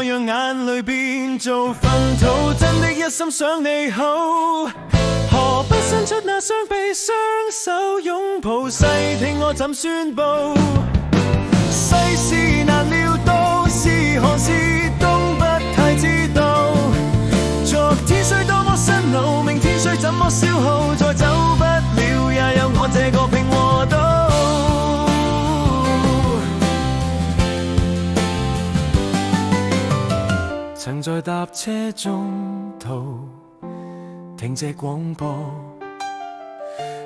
讓眼淚變做糞土，真的一心想你好。何不伸出那雙臂，雙手擁抱，細聽我怎宣佈。世事難料到，是寒是冬不太知道。昨天雖多麼辛勞，明天雖怎麼消耗，再走不了也有我這個拼和刀。曾在搭車中途停借廣播，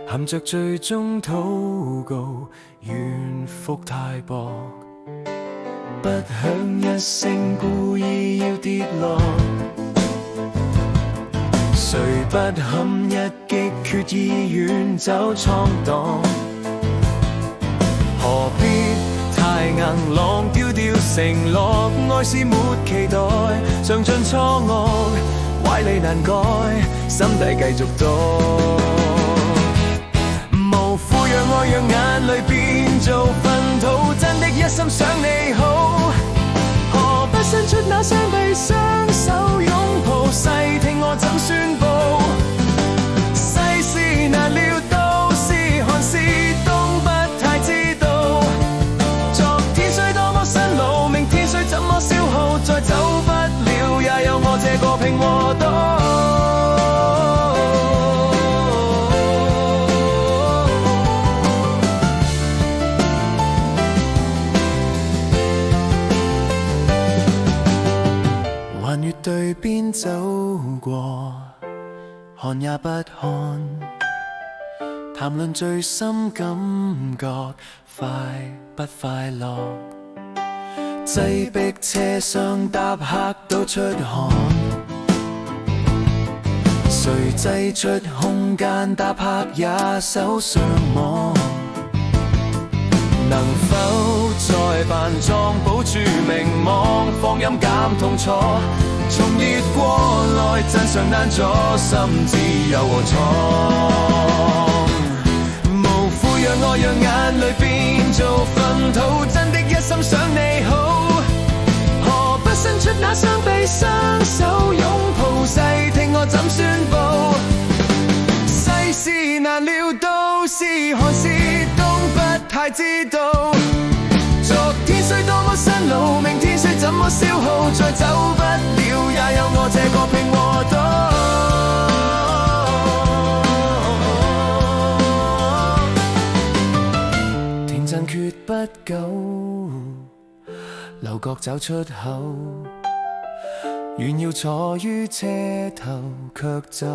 含着最終禱告，願福太薄，不響一聲，故意要跌落。誰不堪一擊，決意遠走闖蕩？何必太硬朗，丟掉承諾？愛是沒期待，嘗盡錯愕，歪理難改，心底繼續躲。無悔讓愛讓眼淚變做糞土，真的一心想你好。何不伸出那雙臂，雙手擁抱，細聽我怎宣佈。世事難料到，是寒是冬不太知道。昨天雖多麼辛勞，明天雖怎麼消耗，再走不了也有我這個拼和刀。橫越對邊走過，看也不看，談論最深感覺，快不快樂？擠迫車廂搭客都出汗，誰擠出空間搭客也手上網？能否再扮裝保住名望，放音減痛楚，從熱過來真相難阻，心知有禍闖。無悔讓愛讓眼淚變做糞土，真的一心想你好。何不伸出那雙臂，雙手擁抱，細聽我怎宣佈。世事難料到，是寒是冬不太知道。昨天雖多麼辛勞，明天雖怎麼消耗，再走不了也有我這個拼和刀。田震決不久，樓角找出口，原要坐於車頭卻走，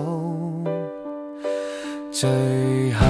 最後